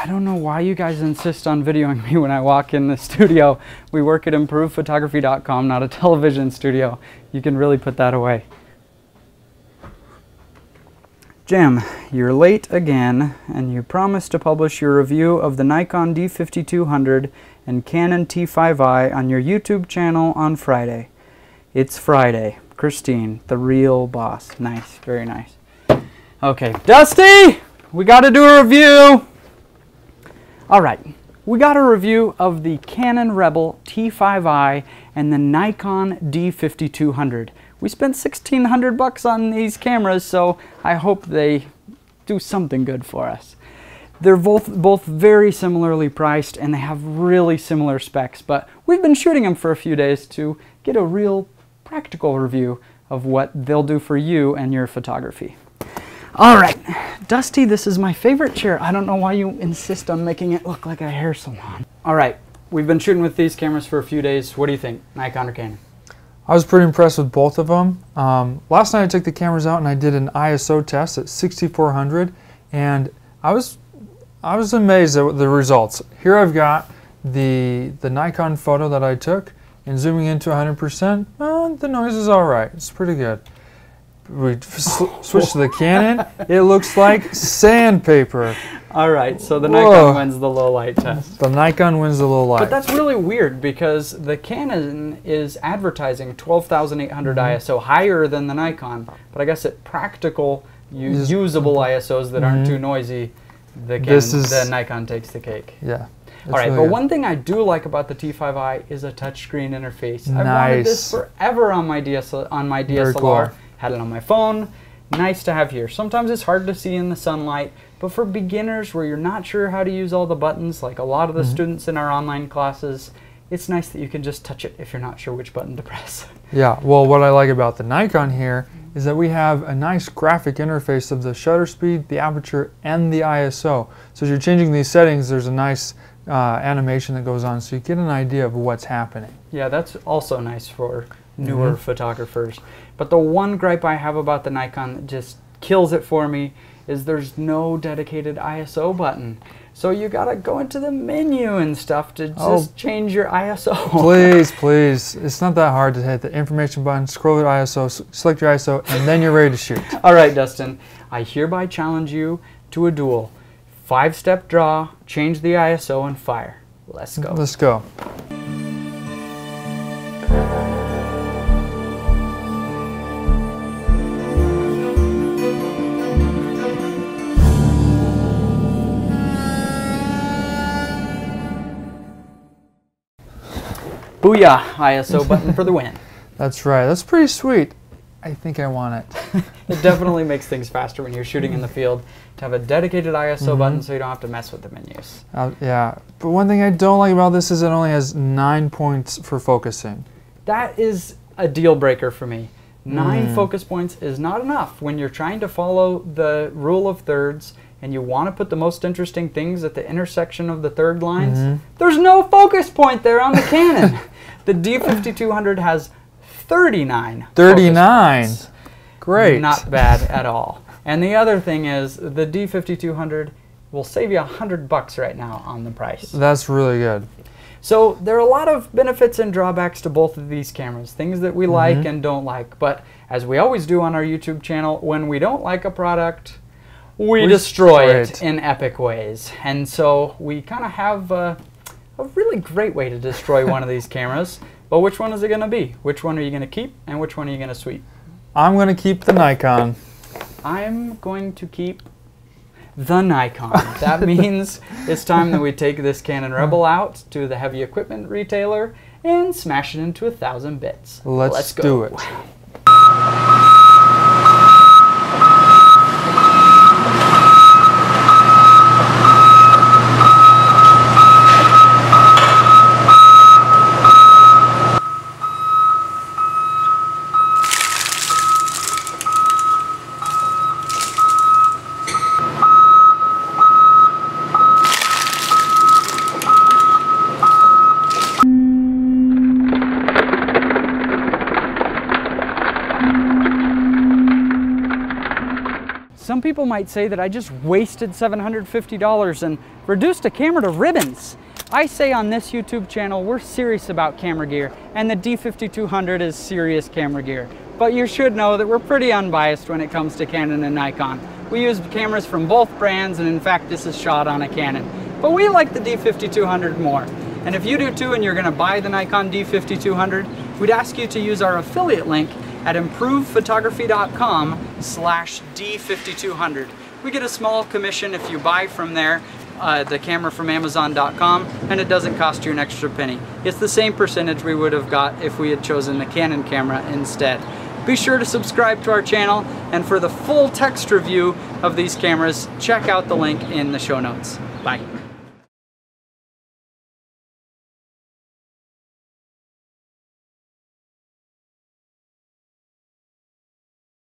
I don't know why you guys insist on videoing me when I walk in the studio. We work at improvedphotography.com, not a television studio. You can really put that away. Jim, you're late again, and you promised to publish your review of the Nikon D5200 and Canon T5i on your YouTube channel on Friday. It's Friday. Christine, the real boss. Nice, very nice. Okay, Dusty, we got to do a review. All right, we got a review of the Canon Rebel T5i and the Nikon D5200. We spent $1,600 on these cameras, so I hope they do something good for us. They're both very similarly priced, and they have really similar specs, but we've been shooting them for a few days to get a real practical review of what they'll do for you and your photography. All right, Dusty, this is my favorite chair. I don't know why you insist on making it look like a hair salon. All right, we've been shooting with these cameras for a few days. What do you think, Nikon or Canon? I was pretty impressed with both of them. Last night I took the cameras out and I did an ISO test at 6400, and I was amazed at the results. Here I've got the Nikon photo that I took, and zooming into 100%, the noise is all right. It's pretty good. We switch to the Canon. It looks like sandpaper. All right, so the Nikon wins the low light test. The Nikon wins the low light. But that's really weird because the Canon is advertising 12,800 ISO, higher than the Nikon. But I guess at practical, usable ISOs that aren't too noisy, the Nikon takes the cake. Yeah. All right, but one thing I do like about the T5i is a touchscreen interface. I've wanted this forever on my DSLR. Cool. Had it on my phone. Nice to have here. Sometimes it's hard to see in the sunlight, but for beginners where you're not sure how to use all the buttons, like a lot of the students in our online classes, it's nice that you can just touch it if you're not sure which button to press. Yeah, well, what I like about the Nikon here is that we have a nice graphic interface of the shutter speed, the aperture, and the ISO. So as you're changing these settings, there's a nice animation that goes on, so you get an idea of what's happening. Yeah, that's also nice for newer photographers. But the one gripe I have about the Nikon that just kills it for me is there's no dedicated ISO button. So you gotta go into the menu and stuff to just change your ISO. Please, please. It's not that hard to hit the information button, scroll to ISO, select your ISO, and then you're ready to shoot. All right, Dustin, I hereby challenge you to a duel. 5-step draw, change the ISO, and fire. Let's go. Let's go. Booyah! ISO button for the win. That's right. That's pretty sweet. I think I want it. It definitely makes things faster when you're shooting in the field to have a dedicated ISO button so you don't have to mess with the menus. Yeah, but one thing I don't like about this is it only has 9 points for focusing. That is a deal breaker for me. 9 focus points is not enough when you're trying to follow the rule of thirds and you want to put the most interesting things at the intersection of the third lines. There's no focus point there on the Canon. The D5200 has 39. 39. Great. Not bad at all. And the other thing is the D5200 will save you $100 right now on the price. That's really good. So there are a lot of benefits and drawbacks to both of these cameras, things that we like and don't like. But as we always do on our YouTube channel, when we don't like a product, we destroy it in epic ways. And so we kind of have a really great way to destroy one of these cameras. But which one is it going to be? Which one are you going to keep and which one are you going to sweep? I'm going to keep the Nikon. I'm going to keep the Nikon. That means it's time that we take this Canon Rebel out to the heavy equipment retailer and smash it into 1,000 bits. Let's go. Do it. Some people might say that I just wasted $750 and reduced a camera to ribbons. I say on this YouTube channel, we're serious about camera gear, and the D5200 is serious camera gear. But you should know that we're pretty unbiased when it comes to Canon and Nikon. We use cameras from both brands, and in fact, this is shot on a Canon. But we like the D5200 more. And if you do too, and you're gonna buy the Nikon D5200, we'd ask you to use our affiliate link at improvephotography.com/D5200. We get a small commission if you buy from there, the camera from Amazon.com, and it doesn't cost you an extra penny. It's the same percentage we would have got if we had chosen the Canon camera instead. Be sure to subscribe to our channel, and for the full text review of these cameras, check out the link in the show notes. Bye.